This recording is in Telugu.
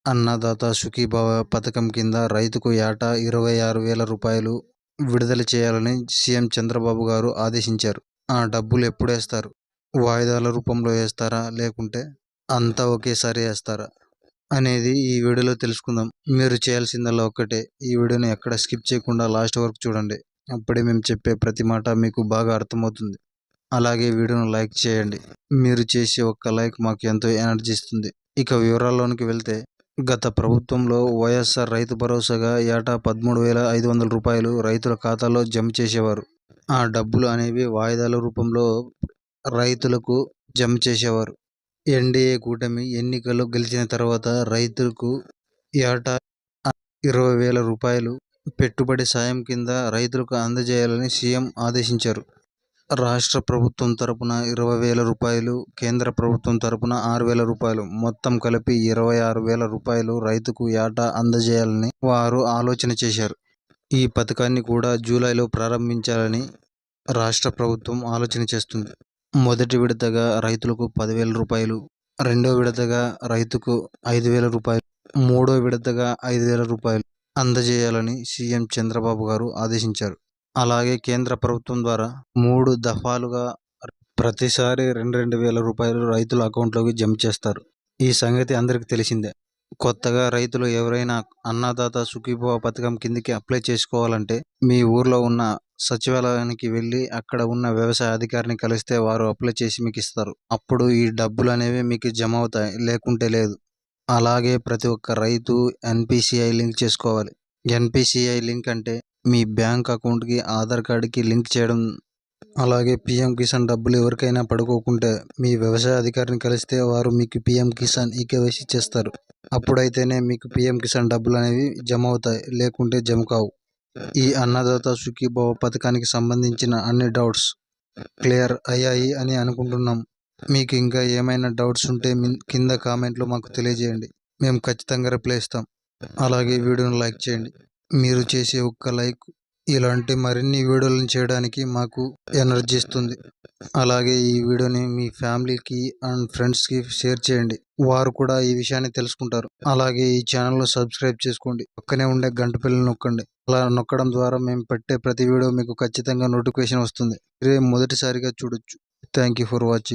అన్నదాత సుఖీభవ పథకం కింద రైతుకు ఏటా 26,000 రూపాయలు విడుదల చేయాలని సీఎం చంద్రబాబు గారు ఆదేశించారు. ఆ డబ్బులు ఎప్పుడేస్తారు? వాయిదాల రూపంలో వేస్తారా? లేకుంటే అంతా ఒకేసారి వేస్తారా? అనేది ఈ వీడియోలో తెలుసుకుందాం. మీరు చేయాల్సిందల్లా ఒక్కటే, ఈ వీడియోని ఎక్కడ స్కిప్ చేయకుండా లాస్ట్ వరకు చూడండి. అప్పుడే మేము చెప్పే ప్రతి మాట మీకు బాగా అర్థమవుతుంది. అలాగే వీడియోను లైక్ చేయండి. మీరు చేసే ఒక్క లైక్ మాకు ఎంతో ఎనర్జీ ఇస్తుంది. ఇక వివరాల్లోనికి వెళ్తే, గత ప్రభుత్వంలో వైఎస్ఆర్ రైతు భరోసాగా ఏటా 13,500 రూపాయలు రైతుల ఖాతాలో జమ చేసేవారు. ఆ డబ్బులు అనేవి వాయిదాల రూపంలో రైతులకు జమ చేసేవారు. ఎన్డీఏ కూటమి ఎన్నికల్లో గెలిచిన తర్వాత రైతులకు ఏటా 20,000 రూపాయలు పెట్టుబడి సాయం కింద రైతులకు అందజేయాలని సీఎం ఆదేశించారు. రాష్ట్ర ప్రభుత్వం తరపున 20,000 రూపాయలు, కేంద్ర ప్రభుత్వం తరపున 6,000 రూపాయలు, మొత్తం కలిపి 26,000 రూపాయలు రైతుకు ఏటా అందజేయాలని వారు ఆలోచన చేశారు. ఈ పథకాన్ని కూడా జూలైలో ప్రారంభించాలని రాష్ట్ర ప్రభుత్వం ఆలోచన చేస్తుంది. మొదటి విడతగా రైతులకు 10,000 రూపాయలు, రెండో విడతగా రైతుకు 5,000 రూపాయలు, మూడో విడతగా 5,000 రూపాయలు అందజేయాలని సీఎం చంద్రబాబు గారు ఆదేశించారు. అలాగే కేంద్ర ప్రభుత్వం ద్వారా 3 దఫాలుగా ప్రతిసారి 2,000 రూపాయలు రైతుల అకౌంట్లోకి జమ చేస్తారు. ఈ సంగతి అందరికీ తెలిసిందే. కొత్తగా రైతులు ఎవరైనా అన్నదాత సుఖీభవ పథకం కిందకి అప్లై చేసుకోవాలంటే మీ ఊర్లో ఉన్న సచివాలయానికి వెళ్ళి అక్కడ ఉన్న వ్యవసాయ అధికారిని కలిస్తే వారు అప్లై చేసి మీకు ఇస్తారు. అప్పుడు ఈ డబ్బులు అనేవి మీకు జమ అవుతాయి, లేకుంటే లేదు. అలాగే ప్రతి ఒక్క రైతు ఎన్పిసిఐ లింక్ చేసుకోవాలి. ఎన్పిసిఐ లింక్ అంటే మీ బ్యాంక్ అకౌంట్కి ఆధార్ కార్డుకి లింక్ చేయడం. అలాగే పిఎం కిసాన్ డబ్బులు ఎవరికైనా పడుకోకుంటే మీ వ్యవసాయ అధికారిని కలిస్తే వారు మీకు పిఎం కిసాన్ ఈకేవైసీ చేస్తారు. అప్పుడైతేనే మీకు పిఎం కిసాన్ డబ్బులు అనేవి జమ అవుతాయి, లేకుంటే జమ కావు. ఈ అన్నదాత సుఖీభవ పథకానికి సంబంధించిన అన్ని డౌట్స్ క్లియర్ అయ్యాయి అని అనుకుంటున్నాం. మీకు ఇంకా ఏమైనా డౌట్స్ ఉంటే కింద కామెంట్లో మాకు తెలియజేయండి. మేము ఖచ్చితంగా రిప్లై ఇస్తాం. అలాగే వీడియోను లైక్ చేయండి. మీరు చేసే ఒక్క లైక్ ఇలాంటి మరిన్ని వీడియోలను చేయడానికి మాకు ఎనర్జీ ఇస్తుంది. అలాగే ఈ వీడియోని మీ ఫ్యామిలీకి అండ్ ఫ్రెండ్స్కి షేర్ చేయండి. వారు కూడా ఈ విషయాన్ని తెలుసుకుంటారు. అలాగే ఈ ఛానల్ను సబ్స్క్రైబ్ చేసుకోండి. పక్కనే ఉండే గంట బిల్లును నొక్కండి. అలా నొక్కడం ద్వారా మేము పెట్టే ప్రతి వీడియో మీకు ఖచ్చితంగా నోటిఫికేషన్ వస్తుంది. మీరే మొదటిసారిగా చూడొచ్చు. Thank you for watching.